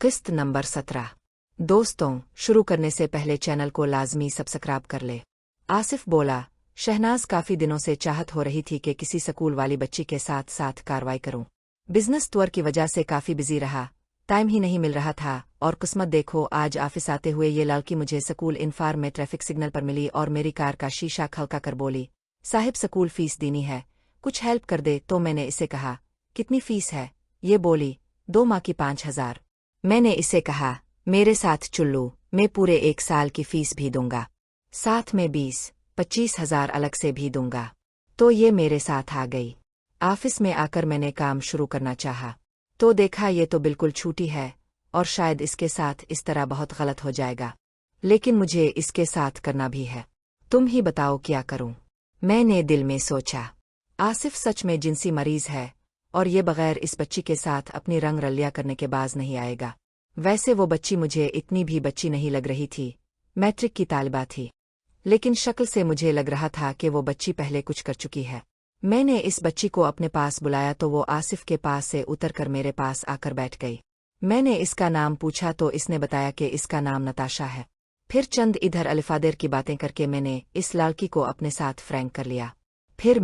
किस्त नंबर 17। दोस्तों, शुरू करने से पहले चैनल को लाजमी सब्सक्राइब कर ले। आसिफ बोला, शहनाज काफी दिनों से चाहत हो रही थी कि किसी स्कूल वाली बच्ची के साथ साथ कार्रवाई करूं। बिजनेस टूर की वजह से काफी बिजी रहा, टाइम ही नहीं मिल रहा था। और किस्मत देखो, आज ऑफिस आते हुए ये लड़की मुझे स्कूल इन्फार्म में ट्रैफिक सिग्नल पर मिली और मेरी कार का शीशा खड़का कर बोली, साहिब स्कूल फीस देनी है, कुछ हेल्प कर दे। तो मैंने इसे कहा, कितनी फीस है? ये बोली, 2 माह की 5,000। मैंने इसे कहा, मेरे साथ चुल्लू, मैं पूरे 1 साल की फीस भी दूंगा, साथ में 20-25,000 अलग से भी दूंगा। तो ये मेरे साथ आ गई। ऑफिस में आकर मैंने काम शुरू करना चाहा, तो देखा ये तो बिल्कुल छूटी है और शायद इसके साथ इस तरह बहुत गलत हो जाएगा, लेकिन मुझे इसके साथ करना भी है। तुम ही बताओ क्या करूं? मैंने दिल में सोचा, आसिफ सच में जिनसी मरीज है और ये बगैर इस बच्ची के साथ अपनी रंग रलिया करने के बाज नहीं आएगा। वैसे वो बच्ची मुझे इतनी भी बच्ची नहीं लग रही थी, मैट्रिक की तालिबा थी, लेकिन शक्ल से मुझे लग रहा था कि वो बच्ची पहले कुछ कर चुकी है। मैंने इस बच्ची को अपने पास बुलाया तो वो आसिफ के पास से उतरकर मेरे पास आकर बैठ गई। मैंने इसका नाम पूछा तो इसने बताया कि इसका नाम नताशा है। फिर चंद इधर अलिफादेर की बातें करके मैंने इस लड़की को अपने साथ फ्रैंक कर लिया। फिर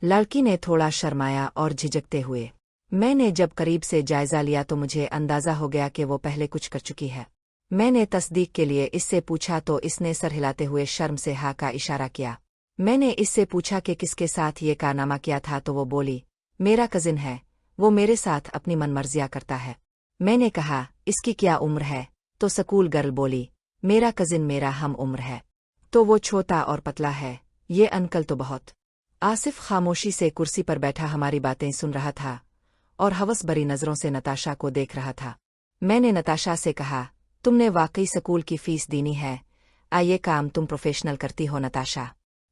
लड़की ने थोड़ा शर्माया और झिझकते हुए। मैंने जब करीब से जायजा लिया तो मुझे अंदाजा हो गया कि वो पहले कुछ कर चुकी है। मैंने तस्दीक के लिए इससे पूछा तो इसने सर हिलाते हुए शर्म से हाँ का इशारा किया। मैंने इससे पूछा कि किसके साथ ये कारनामा किया था तो वो बोली, मेरा कजिन है, वो मेरे साथ अपनी मनमर्जियां करता है। मैंने कहा, इसकी क्या उम्र है? तो स्कूल गर्ल बोली, मेरा कजिन मेरा हम उम्र है, तो वो छोटा और पतला है, ये अंकल तो बहुत। आसिफ खामोशी से कुर्सी पर बैठा हमारी बातें सुन रहा था और हवस भरी नजरों से नताशा को देख रहा था। मैंने नताशा से कहा, तुमने वाकई स्कूल की फीस देनी है? ये काम तुम प्रोफेशनल करती हो? नताशा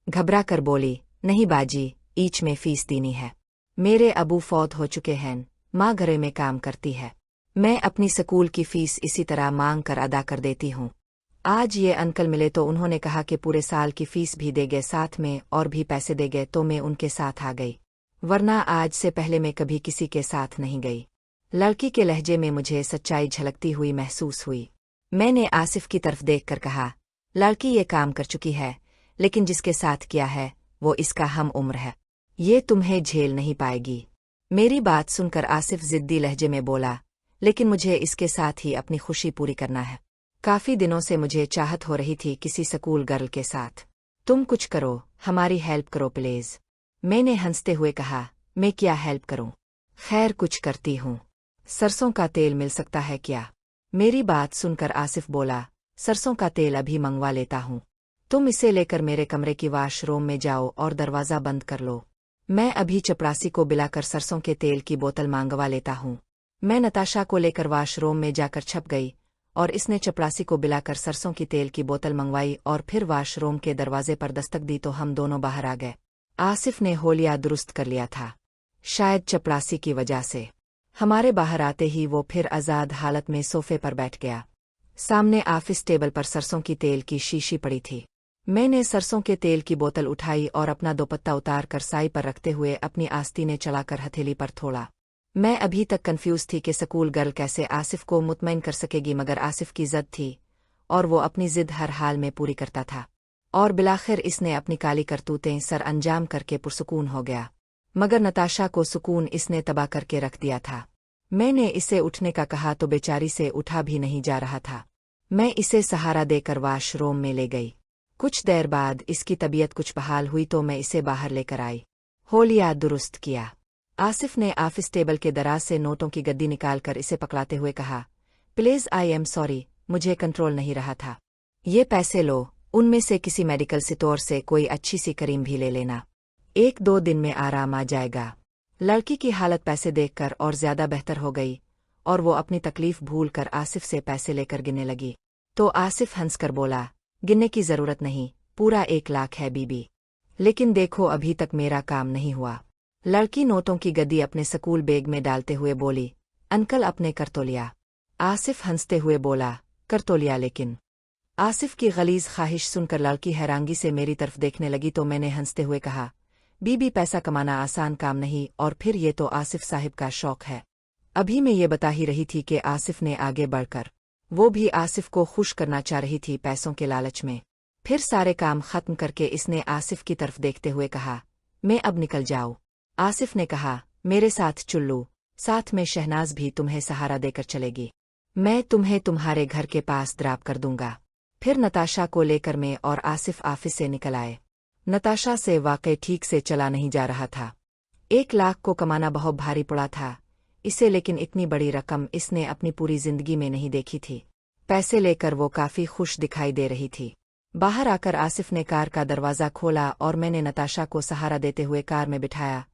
घबरा कर बोली, नहीं बाजी, ईच में फीस देनी है। मेरे अबू फौत हो चुके हैं, माँ घरे में काम करती है, मैं अपनी स्कूल की फीस इसी तरह मांग कर अदा कर देती हूँ। आज ये अंकल मिले तो उन्होंने कहा कि पूरे साल की फीस भी देंगे, साथ में और भी पैसे देंगे, तो मैं उनके साथ आ गई, वरना आज से पहले मैं कभी किसी के साथ नहीं गई। लड़की के लहजे में मुझे सच्चाई झलकती हुई महसूस हुई। मैंने आसिफ की तरफ देखकर कहा, लड़की ये काम कर चुकी है, लेकिन जिसके साथ किया है वो इसका हम उम्र है, ये तुम्हें झेल नहीं पाएगी। मेरी बात सुनकर आसिफ जिद्दी लहजे में बोला, लेकिन मुझे इसके साथ ही अपनी खुशी पूरी करना है। काफी दिनों से मुझे चाहत हो रही थी किसी स्कूल गर्ल के साथ। तुम कुछ करो, हमारी हेल्प करो प्लीज। मैंने हंसते हुए कहा, मैं क्या हेल्प करूं? खैर कुछ करती हूँ। सरसों का तेल मिल सकता है क्या? मेरी बात सुनकर आसिफ बोला, सरसों का तेल अभी मंगवा लेता हूँ, तुम इसे लेकर मेरे कमरे की वाशरूम में जाओ और दरवाजा बंद कर लो। मैं अभी चपरासी को बुलाकर सरसों के तेल की बोतल मंगवा लेता हूँ। मैं नताशा को लेकर वाशरूम में जाकर छप गई और इसने चपरासी को बुलाकर सरसों की तेल की बोतल मंगवाई और फिर वाशरूम के दरवाजे पर दस्तक दी तो हम दोनों बाहर आ गए। आसिफ ने होलिया दुरुस्त कर लिया था, शायद चपरासी की वजह से। हमारे बाहर आते ही वो फिर आजाद हालत में सोफे पर बैठ गया। सामने ऑफिस टेबल पर सरसों की तेल की शीशी पड़ी थी। मैंने सरसों के तेल की बोतल उठाई और अपना दुपट्टा उतार कर साई पर रखते हुए अपनी आस्तीनें चलाकर हथेली पर थोड़ा। मैं अभी तक कंफ्यूज थी कि स्कूल गर्ल कैसे आसिफ को मुतमईन कर सकेगी, मगर आसिफ की जिद थी और वो अपनी जिद हर हाल में पूरी करता था और बिलाखिर इसने अपनी काली करतूतें सर अंजाम करके पुरसुकून हो गया। मगर नताशा को सुकून इसने तबाह करके रख दिया था। मैंने इसे उठने का कहा तो बेचारी से उठा भी नहीं जा रहा था। मैं इसे सहारा देकर वाशरूम में ले गई। कुछ देर बाद इसकी तबीयत कुछ बहाल हुई तो मैं इसे बाहर लेकर आई, होलिया दुरुस्त किया। आसिफ ने ऑफिस टेबल के दराज से नोटों की गद्दी निकालकर इसे पकड़ाते हुए कहा, प्लीज आई एम सॉरी, मुझे कंट्रोल नहीं रहा था। ये पैसे लो, उनमें से किसी मेडिकल स्टोर से कोई अच्छी सी क्रीम भी ले लेना, 1-2 दिन में आराम आ जाएगा। लड़की की हालत पैसे देखकर और ज्यादा बेहतर हो गई और वो अपनी तकलीफ भूल कर आसिफ से पैसे लेकर गिनने लगी। तो आसिफ हंसकर बोला, गिनने की जरूरत नहीं, पूरा 1 लाख है बीबी। लेकिन देखो अभी तक मेरा काम नहीं हुआ। लड़की नोटों की गद्दी अपने स्कूल बैग में डालते हुए बोली, अंकल अपने कर तो लिया। आसिफ हंसते हुए बोला, कर तो लिया लेकिन। आसिफ की गलीज ख्वाहिश सुनकर लड़की हैरांगी से मेरी तरफ देखने लगी तो मैंने हंसते हुए कहा, बीबी पैसा कमाना आसान काम नहीं, और फिर ये तो आसिफ साहिब का शौक है। अभी मैं ये बता ही रही थी कि आसिफ ने आगे बढ़कर वो भी आसिफ को खुश करना चाह रही थी पैसों के लालच में। फिर सारे काम खत्म करके इसने आसिफ की तरफ देखते हुए कहा, मैं अब निकल जाऊं। आसिफ ने कहा, मेरे साथ चुल्लू, साथ में शहनाज भी तुम्हें सहारा देकर चलेगी। मैं तुम्हें तुम्हारे घर के पास ड्रॉप कर दूंगा। फिर नताशा को लेकर मैं और आसिफ ऑफिस से निकल आए। नताशा से वाकई ठीक से चला नहीं जा रहा था। 1 लाख को कमाना बहुत भारी पड़ा था इसे, लेकिन इतनी बड़ी रकम इसने अपनी पूरी जिंदगी में नहीं देखी थी। पैसे लेकर वो काफी खुश दिखाई दे रही थी। बाहर आकर आसिफ ने कार का दरवाजा खोला और मैंने नताशा को सहारा देते हुए कार में बिठाया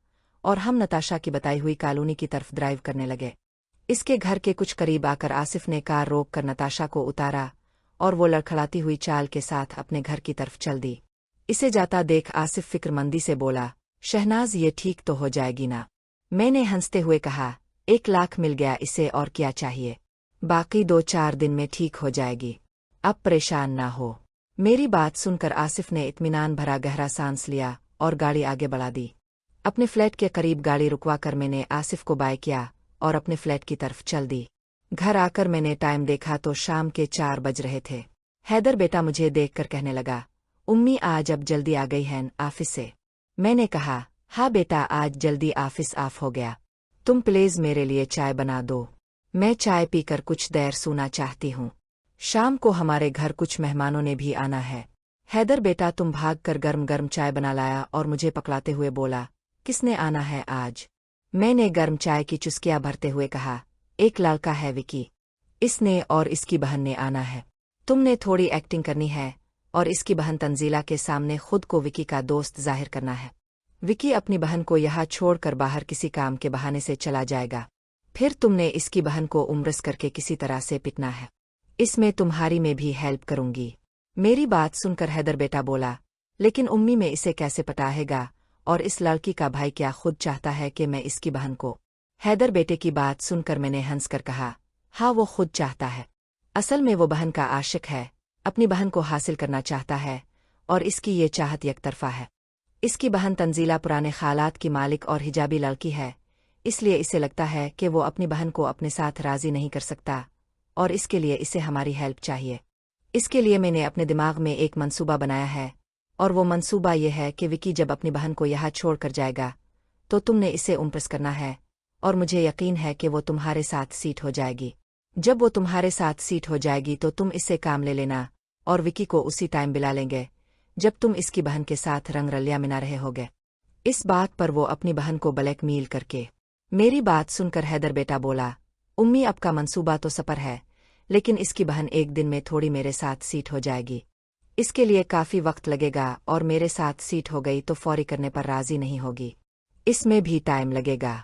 और हम नताशा की बताई हुई कॉलोनी की तरफ ड्राइव करने लगे। इसके घर के कुछ करीब आकर आसिफ ने कार रोक कर नताशा को उतारा और वो लड़खड़ाती हुई चाल के साथ अपने घर की तरफ चल दी। इसे जाता देख आसिफ फिक्रमंदी से बोला, शहनाज ये ठीक तो हो जाएगी ना? मैंने हंसते हुए कहा, 1 लाख मिल गया इसे और क्या चाहिए, बाकी 2-4 दिन में ठीक हो जाएगी, अब परेशान ना हो। मेरी बात सुनकर आसिफ ने इत्मीनान भरा गहरा सांस लिया और गाड़ी आगे बढ़ा दी। अपने फ्लैट के करीब गाड़ी रुकवा कर मैंने आसिफ को बाय किया और अपने फ्लैट की तरफ चल दी। घर आकर मैंने टाइम देखा तो शाम के 4 बज रहे थे। हैदर बेटा मुझे देखकर कहने लगा, उम्मी आज अब जल्दी आ गई हैं ऑफिस से? मैंने कहा, हाँ बेटा आज जल्दी ऑफिस ऑफ हो गया, तुम प्लीज मेरे लिए चाय बना दो, मैं चाय पीकर कुछ देर सोना चाहती हूँ। शाम को हमारे घर कुछ मेहमानों ने भी आना है। हैदर बेटा तुम भाग कर गर्म गर्म चाय बना लाया और मुझे पकड़ाते हुए बोला, किसने आना है आज? मैंने गर्म चाय की चुस्कियां भरते हुए कहा, एक लड़का है विकी, इसने और इसकी बहन ने आना है। तुमने थोड़ी एक्टिंग करनी है और इसकी बहन तंजीला के सामने खुद को विकी का दोस्त जाहिर करना है। विकी अपनी बहन को यहाँ छोड़कर बाहर किसी काम के बहाने से चला जाएगा, फिर तुमने इसकी बहन को उम्रस करके किसी तरह से पिटना है। इसमें तुम्हारी मैं भी हेल्प करूंगी। मेरी बात सुनकर हैदर बेटा बोला, लेकिन उम्मी में इसे कैसे पटाएगा, और इस लड़की का भाई क्या खुद चाहता है कि मैं इसकी बहन को? हैदर बेटे की बात सुनकर मैंने हंसकर कहा, हाँ वो खुद चाहता है, असल में वो बहन का आशिक है, अपनी बहन को हासिल करना चाहता है और इसकी ये चाहत एकतरफा है। इसकी बहन तंजीला पुराने ख्यालात की मालिक और हिजाबी लड़की है, इसलिए इसे लगता है कि वो अपनी बहन को अपने साथ राजी नहीं कर सकता और इसके लिए इसे हमारी हेल्प चाहिए। इसके लिए मैंने अपने दिमाग में एक मंसूबा बनाया है और वो मंसूबा ये है कि विकी जब अपनी बहन को यहाँ छोड़ कर जाएगा तो तुमने इसे इम्प्रेस करना है और मुझे यकीन है कि वो तुम्हारे साथ सीट हो जाएगी। जब वो तुम्हारे साथ सीट हो जाएगी तो तुम इससे काम ले लेना और विकी को उसी टाइम बुला लेंगे जब तुम इसकी बहन के साथ रंगरलिया मिला रहे होगे। इस बात पर वो अपनी बहन को ब्लैकमेल करके। मेरी बात सुनकर हैदर बेटा बोला, उम्मी आपका मंसूबा तो सपर है, लेकिन इसकी बहन एक दिन में थोड़ी मेरे साथ सीट हो जाएगी, इसके लिए काफी वक्त लगेगा और मेरे साथ सीट हो गई तो फौरी करने पर राजी नहीं होगी, इसमें भी टाइम लगेगा।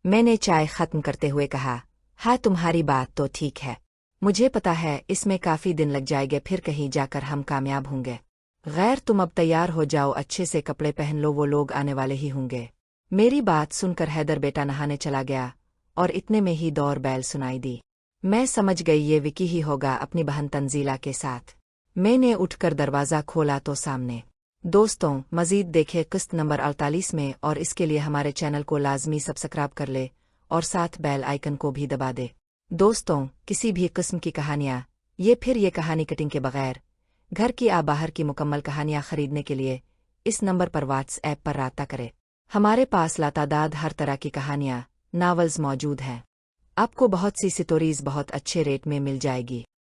मैंने चाय खत्म करते हुए कहा, हाँ तुम्हारी बात तो ठीक है, मुझे पता है इसमें काफी दिन लग जाएंगे, फिर कहीं जाकर हम कामयाब होंगे। गैर तुम अब तैयार हो जाओ, अच्छे से कपड़े पहन लो, वो लोग आने वाले ही होंगे। मेरी बात सुनकर हैदर बेटा नहाने चला गया और इतने में ही डोर बेल सुनाई दी। मैं समझ गई ये विकी ही होगा अपनी बहन तंजीला के साथ। मैंने उठकर दरवाजा खोला तो सामने। दोस्तों मजीद देखे किस्त नंबर 48 में, और इसके लिए हमारे चैनल को लाजमी सब्सक्राइब कर ले और साथ बेल आइकन को भी दबा दे। दोस्तों किसी भी किस्म की कहानियाँ ये कहानी कटिंग के बगैर घर की या बाहर की मुकम्मल कहानियाँ खरीदने के लिए इस नंबर पर व्हाट्सएप पर राब्ता करें। हमारे पास लातादाद हर तरह की कहानियाँ नावल्स मौजूद हैं, आपको बहुत सी स्टोरीज बहुत अच्छे रेट में मिल जाएगी।